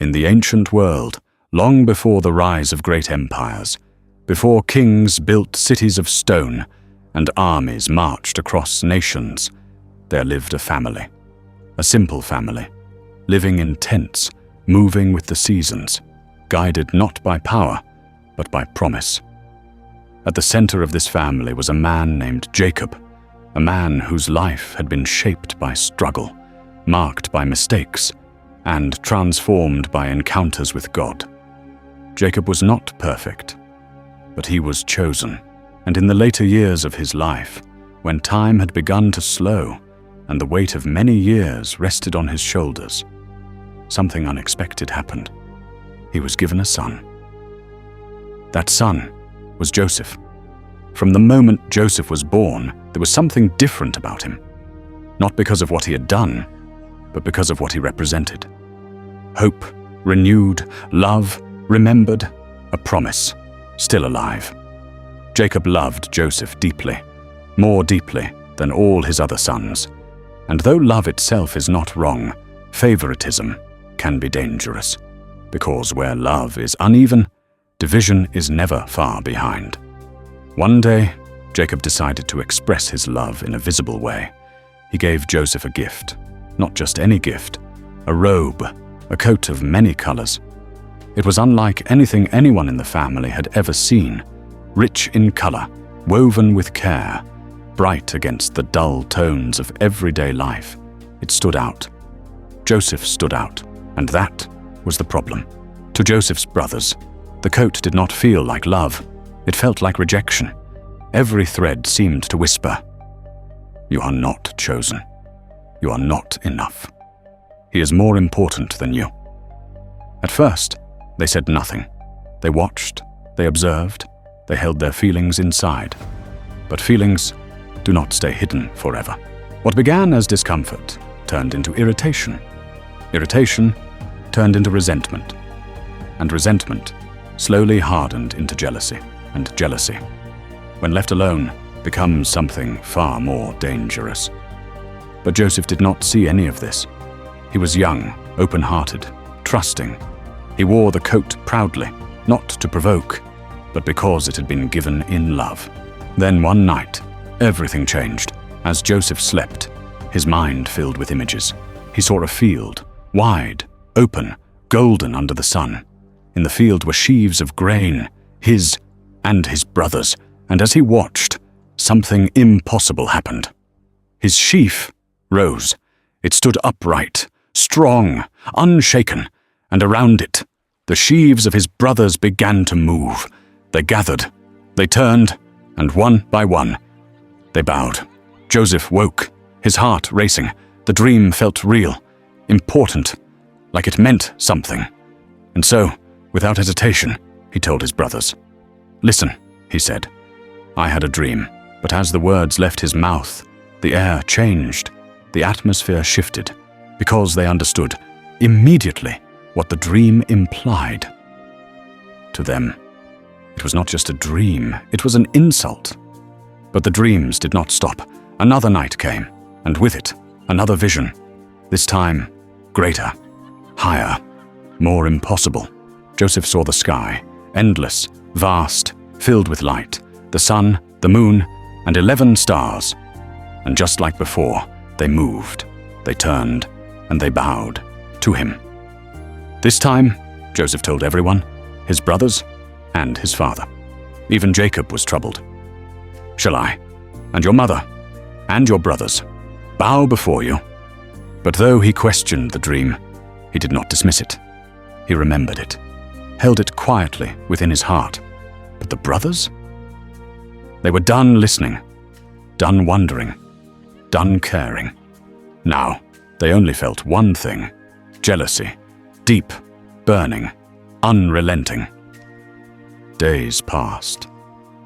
In the ancient world, long before the rise of great empires, before kings built cities of stone and armies marched across nations, there lived a family, a simple family, living in tents, moving with the seasons, guided not by power, but by promise. At the center of this family was a man named Jacob, a man whose life had been shaped by struggle, marked by mistakes, and transformed by encounters with God. Jacob was not perfect, but he was chosen, and in the later years of his life, when time had begun to slow and the weight of many years rested on his shoulders, something unexpected happened. He was given a son. That son was Joseph. From the moment Joseph was born, there was something different about him, not because of what he had done, but because of what he represented. Hope, renewed, love, remembered, a promise, still alive. Jacob loved Joseph deeply, more deeply than all his other sons. And though love itself is not wrong, favoritism can be dangerous, because where love is uneven, division is never far behind. One day, Jacob decided to express his love in a visible way. He gave Joseph a gift, not just any gift, a robe, a coat of many colors. It was unlike anything anyone in the family had ever seen, rich in color, woven with care, bright against the dull tones of everyday life. It stood out. Joseph stood out, and that was the problem. To Joseph's brothers, the coat did not feel like love. It felt like rejection. Every thread seemed to whisper, "You are not chosen. You are not enough. He is more important than you." At first, they said nothing. They watched, they observed, they held their feelings inside. But feelings do not stay hidden forever. What began as discomfort turned into irritation. Irritation turned into resentment. And resentment slowly hardened into jealousy. And jealousy, when left alone, becomes something far more dangerous. But Joseph did not see any of this. He was young, open-hearted, trusting. He wore the coat proudly, not to provoke, but because it had been given in love. Then one night, everything changed. As Joseph slept, his mind filled with images. He saw a field, wide, open, golden under the sun. In the field were sheaves of grain, his and his brothers, and as he watched, something impossible happened. His sheaf rose. It stood upright, strong, unshaken, and around it, the sheaves of his brothers began to move. They gathered, they turned, and one by one, they bowed. Joseph woke, his heart racing. The dream felt real, important, like it meant something. And so, without hesitation, he told his brothers. "Listen," he said. "I had a dream," but as the words left his mouth, the air changed, the atmosphere shifted, because they understood immediately what the dream implied. To them, it was not just a dream, it was an insult. But the dreams did not stop. Another night came, and with it, another vision. This time, greater, higher, more impossible. Joseph saw the sky, endless, vast, filled with light, the sun, the moon, and 11 stars. And just like before, they moved, they turned, and they bowed to him. This time, Joseph told everyone, his brothers and his father. Even Jacob was troubled. "Shall I, and your mother, and your brothers, bow before you?" But though he questioned the dream, he did not dismiss it. He remembered it, held it quietly within his heart. But the brothers? They were done listening, done wondering, done caring. Now, they only felt one thing: jealousy, deep, burning, unrelenting. Days passed,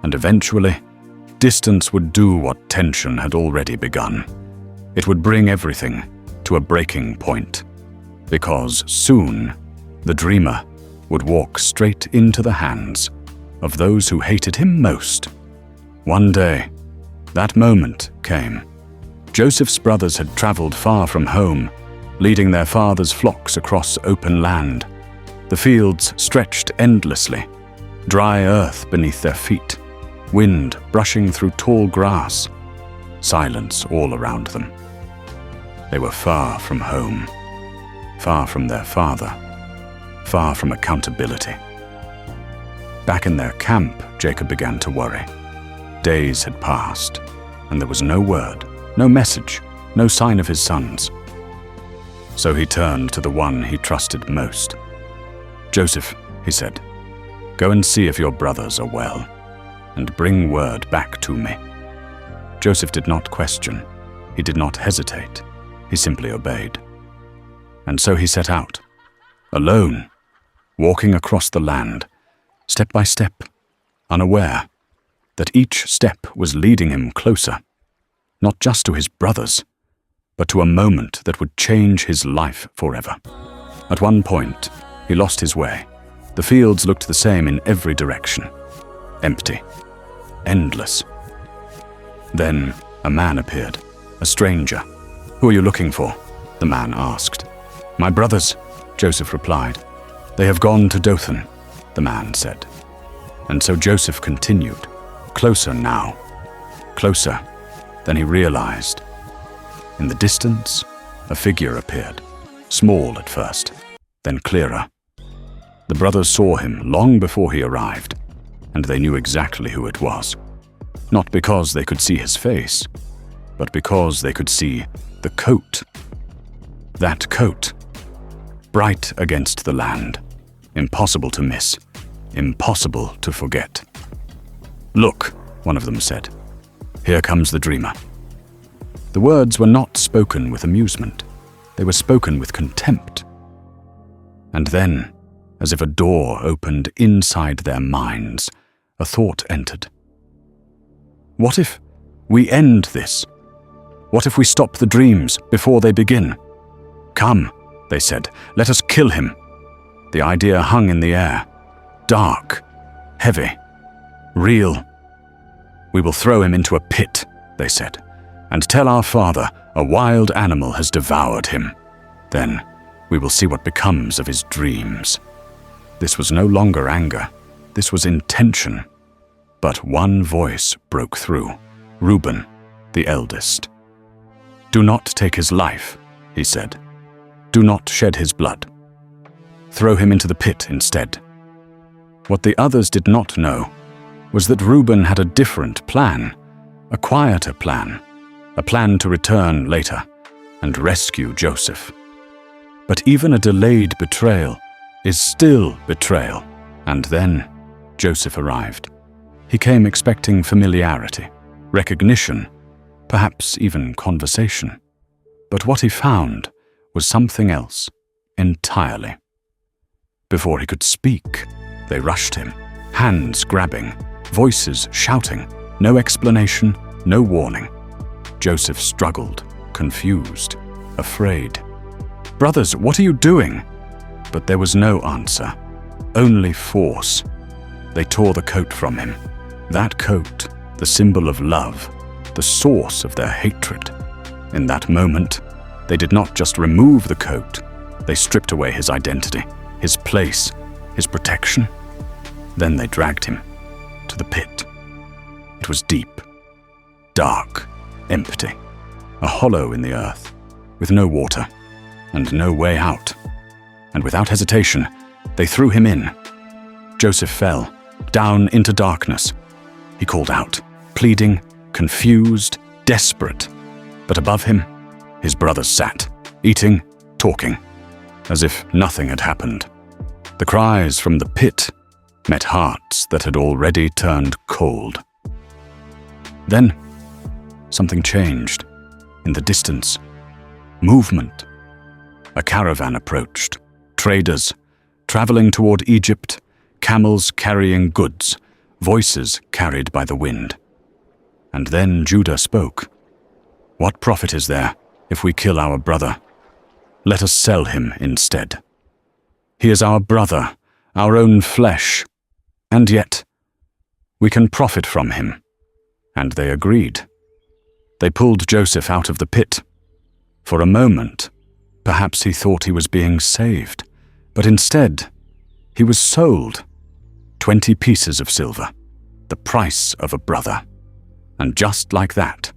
and eventually, distance would do what tension had already begun. It would bring everything to a breaking point, because soon, the dreamer would walk straight into the hands of those who hated him most. One day, that moment came. Joseph's brothers had traveled far from home, leading their father's flocks across open land, The fields stretched endlessly, dry earth beneath their feet, wind brushing through tall grass, silence all around them. They were far from home, far from their father, far from accountability. Back in their camp, Jacob began to worry. Days had passed, and there was no word, no message, no sign of his sons. So he turned to the one he trusted most. "Joseph," he said, "go and see if your brothers are well, and bring word back to me." Joseph did not question. He did not hesitate. He simply obeyed. And so he set out, alone, walking across the land, step by step, unaware that each step was leading him closer, not just to his brothers, but to a moment that would change his life forever. At one point, he lost his way. The fields looked the same in every direction. Empty. Endless. Then a man appeared, a stranger. "Who are you looking for?" the man asked. "My brothers," Joseph replied. "They have gone to Dothan," the man said. And so Joseph continued, closer now, closer than he realized. In the distance, a figure appeared, small at first, then clearer. The brothers saw him long before he arrived, and they knew exactly who it was. Not because they could see his face, but because they could see the coat. That coat, bright against the land, impossible to miss, impossible to forget. "Look," one of them said, "here comes the dreamer." The words were not spoken with amusement. They were spoken with contempt. And then, as if a door opened inside their minds, a thought entered. What if we end this? What if we stop the dreams before they begin? "Come," they said, "let us kill him." The idea hung in the air, dark, heavy, real. "We will throw him into a pit," they said, "and tell our father a wild animal has devoured him. Then we will see what becomes of his dreams." This was no longer anger. This was intention. But one voice broke through. Reuben, the eldest. "Do not take his life," he said. "Do not shed his blood. Throw him into the pit instead." What the others did not know was that Reuben had a different plan, a quieter plan, a plan to return later and rescue Joseph. But even a delayed betrayal is still betrayal. And then Joseph arrived. He came expecting familiarity, recognition, perhaps even conversation. But what he found was something else entirely. Before he could speak, they rushed him, hands grabbing, voices shouting, no explanation, no warning. Joseph struggled, confused, afraid. "Brothers, what are you doing?" But there was no answer, only force. They tore the coat from him. That coat, the symbol of love, the source of their hatred. In that moment, they did not just remove the coat, they stripped away his identity, his place, his protection. Then they dragged him to the pit. It was deep, dark, empty, a hollow in the earth, with no water and no way out. And without hesitation, they threw him in. Joseph fell, down into darkness. He called out, pleading, confused, desperate. But above him, his brothers sat, eating, talking, as if nothing had happened. The cries from the pit met hearts that had already turned cold. Then, something changed. In the distance, movement. A caravan approached. Traders, traveling toward Egypt, camels carrying goods, voices carried by the wind. And then Judah spoke. "What profit is there if we kill our brother? Let us sell him instead. He is our brother, our own flesh, and yet we can profit from him." And they agreed. They pulled Joseph out of the pit. For a moment, perhaps he thought he was being saved, but instead He was sold. 20 pieces of silver, the price of a brother. And just like that,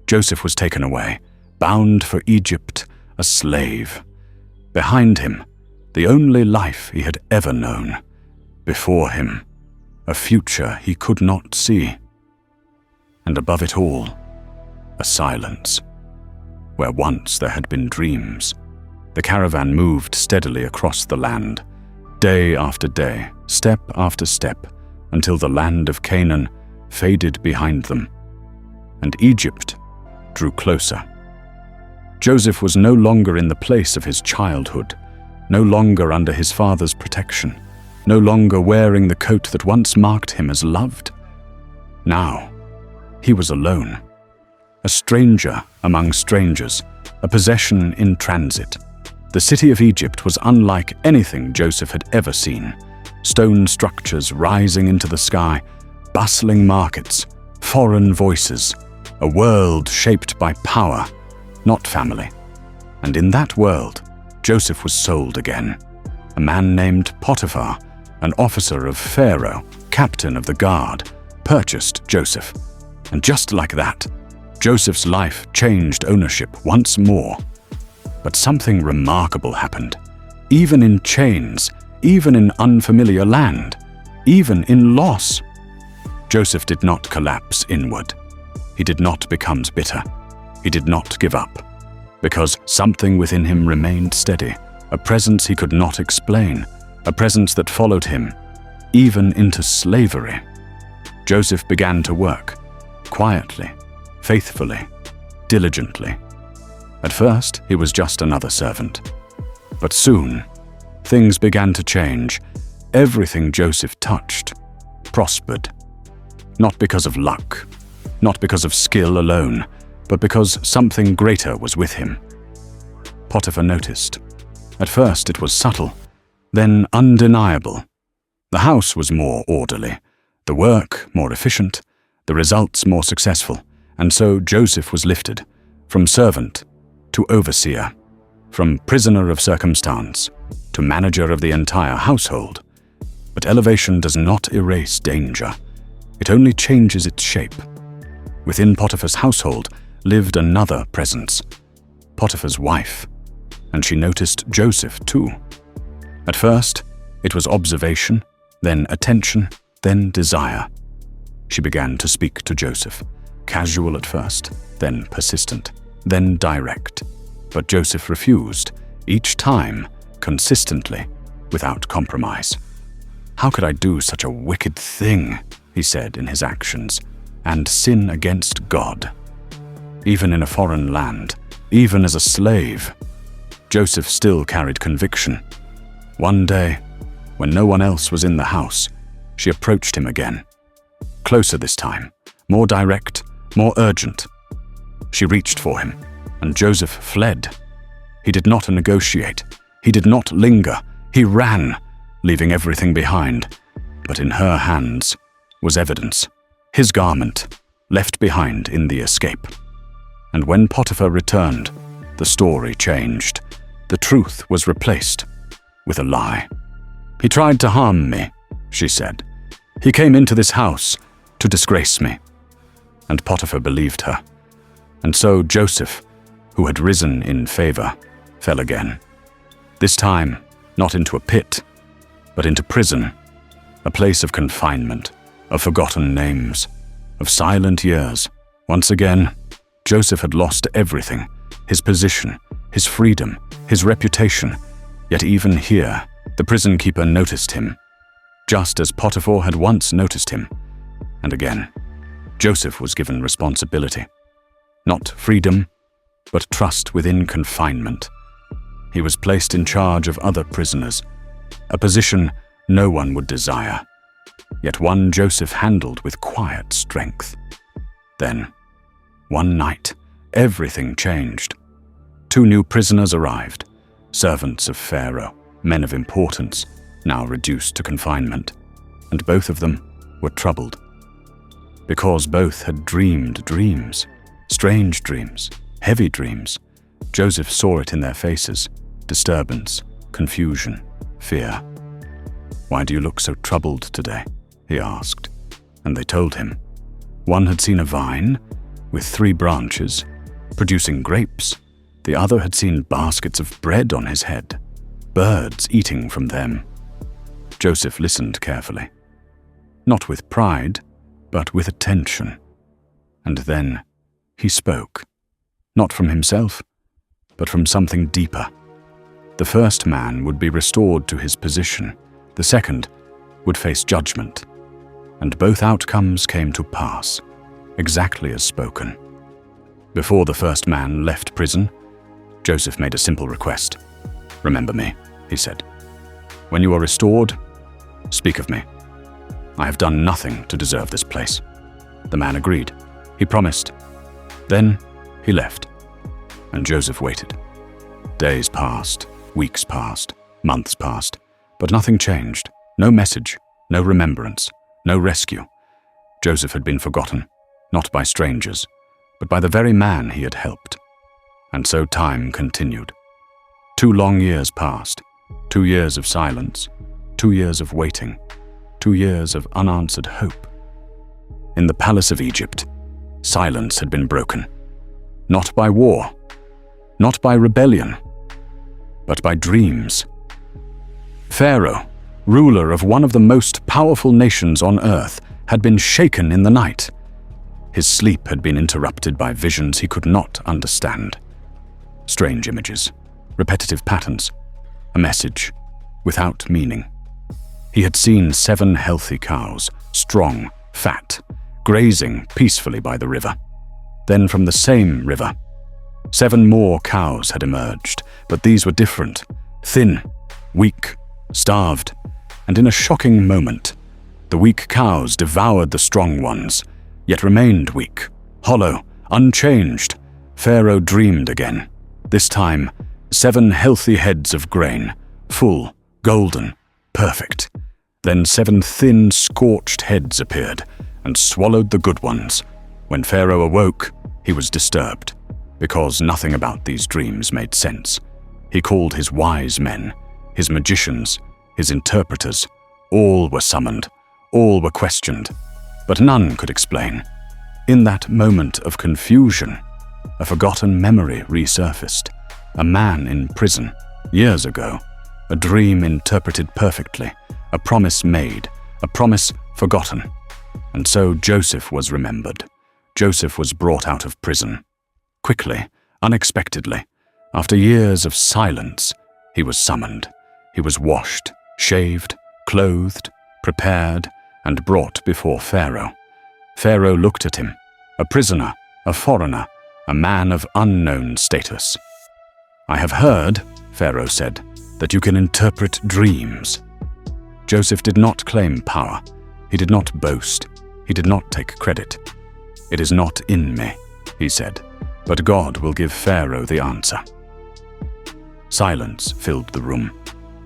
Joseph was taken away, bound for Egypt, a slave. Behind him, the only life he had ever known. Before him, a future he could not see. And above it all, a silence. Where once there had been dreams, the caravan moved steadily across the land, day after day, step after step, until the land of Canaan faded behind them, and Egypt drew closer. Joseph was no longer in the place of his childhood, no longer under his father's protection, no longer wearing the coat that once marked him as loved. Now, he was alone, a stranger among strangers, a possession in transit. The city of Egypt was unlike anything Joseph had ever seen. Stone structures rising into the sky, bustling markets, foreign voices, a world shaped by power, not family. And in that world, Joseph was sold again. A man named Potiphar, an officer of Pharaoh, captain of the guard, purchased Joseph. And just like that, Joseph's life changed ownership once more. But something remarkable happened. Even in chains, even in unfamiliar land, even in loss, Joseph did not collapse inward. He did not become bitter. He did not give up, because something within him remained steady, a presence he could not explain, a presence that followed him, even into slavery. Joseph began to work, quietly, faithfully, diligently. At first, he was just another servant. But soon, things began to change. Everything Joseph touched prospered. Not because of luck, not because of skill alone, but because something greater was with him. Potiphar noticed. At first it was subtle, then undeniable. The house was more orderly, the work more efficient, the results more successful, and so Joseph was lifted, from servant to overseer, from prisoner of circumstance to manager of the entire household. But elevation does not erase danger. It only changes its shape. Within Potiphar's household lived another presence, Potiphar's wife, and she noticed Joseph too. At first, it was observation, then attention, then desire. She began to speak to Joseph, casual at first, then persistent, then direct. But Joseph refused, each time, consistently, without compromise. "How could I do such a wicked thing," he said in his actions, "and sin against God?" Even in a foreign land, even as a slave, Joseph still carried conviction. One day, when no one else was in the house, she approached him again. Closer this time, more direct, more urgent. She reached for him, and Joseph fled. He did not negotiate. He did not linger. He ran, leaving everything behind. But in her hands was evidence, his garment, left behind in the escape. And when Potiphar returned, the story changed. The truth was replaced with a lie. "He tried to harm me," she said. "He came into this house to disgrace me." And Potiphar believed her. And so Joseph, who had risen in favor, fell again. This time, not into a pit, but into prison, a place of confinement, of forgotten names, of silent years. Once again, Joseph had lost everything, his position, his freedom, his reputation. Yet even here, the prison keeper noticed him, just as Potiphar had once noticed him. And again, Joseph was given responsibility. Not freedom, but trust within confinement. He was placed in charge of other prisoners, a position no one would desire, yet one Joseph handled with quiet strength. Then, one night, everything changed. 2 new prisoners arrived, servants of Pharaoh, men of importance, now reduced to confinement, and both of them were troubled. Because both had dreamed dreams, strange dreams, heavy dreams, Joseph saw it in their faces: disturbance, confusion, fear. "Why do you look so troubled today?" he asked, and they told him. One had seen a vine with 3 branches producing grapes. The other had seen baskets of bread on his head, birds eating from them. Joseph listened carefully, not with pride, but with attention. And then he spoke, not from himself, but from something deeper. The first man would be restored to his position. The second would face judgment. And both outcomes came to pass, exactly as spoken. Before the first man left prison, Joseph made a simple request. "Remember me," he said. "When you are restored, speak of me. I have done nothing to deserve this place." The man agreed. He promised. Then he left, and Joseph waited. Days passed, weeks passed, months passed, but nothing changed. No message, no remembrance, no rescue. Joseph had been forgotten, not by strangers, but by the very man he had helped. And so time continued. 2 long years passed, 2 years of silence, 2 years of waiting, 2 years of unanswered hope. In the palace of Egypt, silence had been broken, not by war, not by rebellion, but by dreams. Pharaoh, ruler of one of the most powerful nations on earth, had been shaken in the night. His sleep had been interrupted by visions he could not understand. Strange images, repetitive patterns, a message without meaning. He had seen 7 healthy cows, strong, fat, grazing peacefully by the river. Then from the same river, 7 more cows had emerged, but these were different, thin, weak, starved, and in a shocking moment, the weak cows devoured the strong ones, yet remained weak, hollow, unchanged. Pharaoh dreamed again. This time, 7 healthy heads of grain, full, golden, perfect. Then 7 thin, scorched heads appeared and swallowed the good ones. When Pharaoh awoke, he was disturbed, because nothing about these dreams made sense. He called his wise men, his magicians, his interpreters. All were summoned, all were questioned, but none could explain. In that moment of confusion, a forgotten memory resurfaced. A man in prison, years ago, a dream interpreted perfectly, a promise made, a promise forgotten. And so Joseph was remembered. Joseph was brought out of prison. Quickly, unexpectedly, after years of silence, he was summoned. He was washed, shaved, clothed, prepared, and brought before Pharaoh. Pharaoh looked at him, a prisoner, a foreigner, a man of unknown status. "I have heard," Pharaoh said, "that you can interpret dreams." Joseph did not claim power. He did not boast. He did not take credit. "It is not in me," he said, "but God will give Pharaoh the answer." Silence filled the room,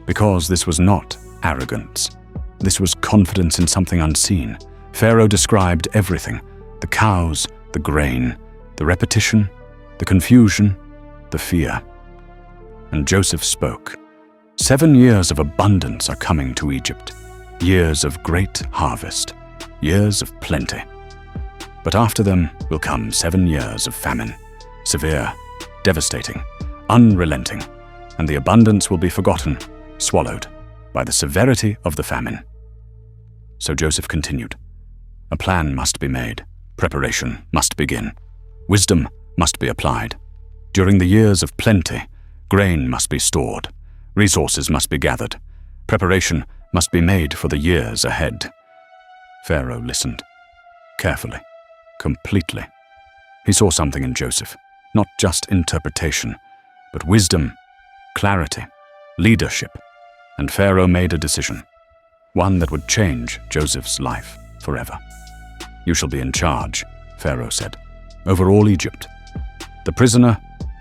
because this was not arrogance. This was confidence in something unseen. Pharaoh described everything: the cows, the grain, the repetition, the confusion, the fear. And Joseph spoke. 7 years of abundance are coming to Egypt, years of great harvest, years of plenty. But after them will come 7 years of famine, severe, devastating, unrelenting, and the abundance will be forgotten, swallowed by the severity of the famine. So Joseph continued. A plan must be made, preparation must begin, wisdom must be applied. During the years of plenty, grain must be stored, resources must be gathered, preparation must be made for the years ahead. Pharaoh listened, carefully, completely. He saw something in Joseph, not just interpretation, but wisdom, clarity, leadership, and Pharaoh made a decision, one that would change Joseph's life forever. "You shall be in charge," Pharaoh said, "over all Egypt." The prisoner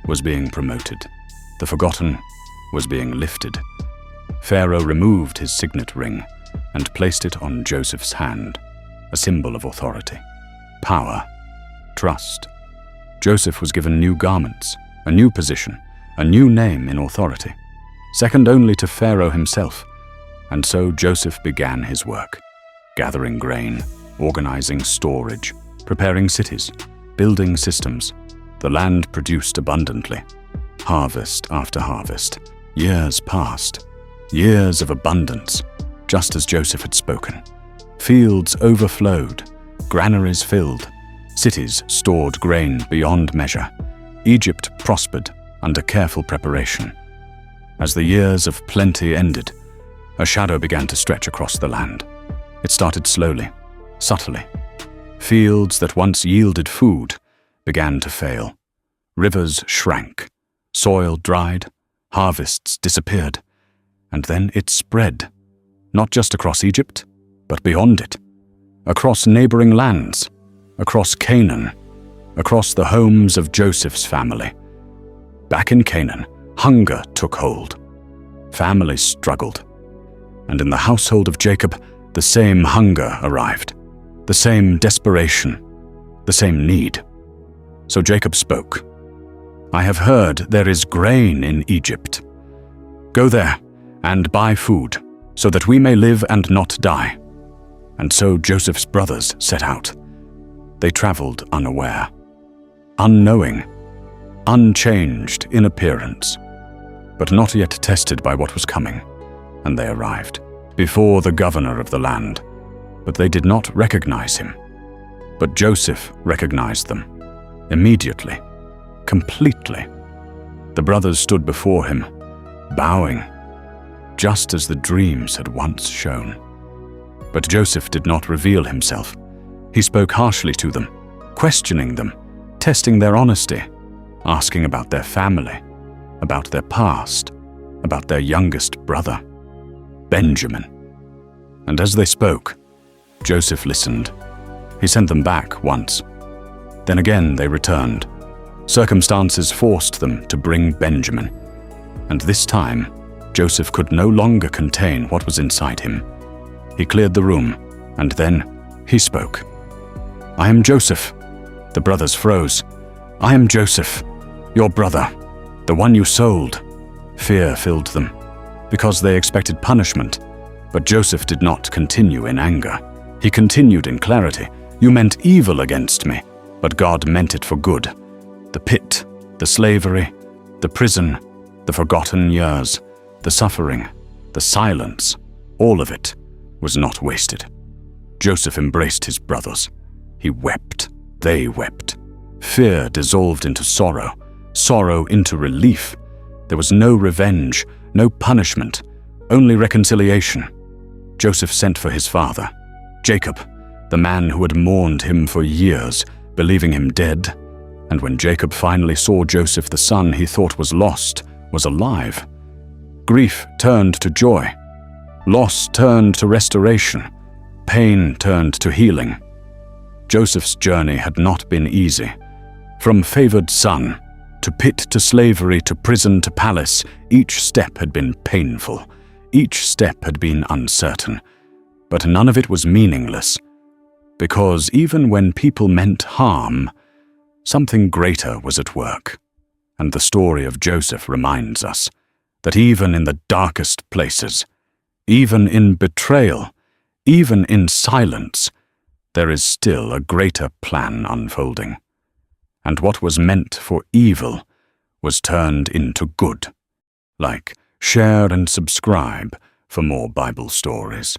was being promoted. The forgotten was being lifted. Pharaoh removed his signet ring and placed it on Joseph's hand, a symbol of authority, power, trust. Joseph was given new garments, a new position, a new name in authority, second only to Pharaoh himself, And so Joseph began his work, gathering grain, organizing storage, preparing cities, building systems. The land produced abundantly. Harvest after harvest. Years passed. Years of abundance, just as Joseph had spoken. Fields overflowed. Granaries filled. Cities stored grain beyond measure. Egypt prospered under careful preparation. As the years of plenty ended, a shadow began to stretch across the land. It started slowly, subtly. Fields that once yielded food began to fail. Rivers shrank. Soil dried. Harvests disappeared. And then it spread, not just across Egypt, but beyond it, across neighboring lands, across Canaan, across the homes of Joseph's family. Back in Canaan, hunger took hold. Families struggled. And in the household of Jacob, the same hunger arrived, the same desperation, the same need. So Jacob spoke, "I have heard there is grain in Egypt. Go there and buy food, so that we may live and not die." And so Joseph's brothers set out. They traveled unaware, unknowing, unchanged in appearance, but not yet tested by what was coming. And they arrived before the governor of the land, but they did not recognize him. But Joseph recognized them, immediately, completely. The brothers stood before him, bowing, just as the dreams had once shown. But Joseph did not reveal himself. He spoke harshly to them, questioning them, testing their honesty, asking about their family, about their past, about their youngest brother, Benjamin. And as they spoke, Joseph listened. He sent them back once. Then again they returned. Circumstances forced them to bring Benjamin. And this time, Joseph could no longer contain what was inside him. He cleared the room, and then he spoke. "I am Joseph." The brothers froze. "I am Joseph, your brother, the one you sold." Fear filled them, because they expected punishment. But Joseph did not continue in anger. He continued in clarity. "You meant evil against me, but God meant it for good. The pit, the slavery, the prison, the forgotten years, the suffering, the silence, all of it was not wasted." Joseph embraced his brothers. He wept. They wept. Fear dissolved into sorrow, sorrow into relief. There was no revenge, no punishment, only reconciliation. Joseph sent for his father, Jacob, the man who had mourned him for years, believing him dead. And when Jacob finally saw Joseph, the son he thought was lost, was alive, grief turned to joy. Loss turned to restoration. Pain turned to healing. Joseph's journey had not been easy. From favored son, to pit to slavery, to prison to palace, each step had been painful. Each step had been uncertain. But none of it was meaningless. Because even when people meant harm, something greater was at work. And the story of Joseph reminds us that even in the darkest places, even in betrayal, even in silence, there is still a greater plan unfolding. And what was meant for evil was turned into good. Like, share and subscribe for more Bible stories.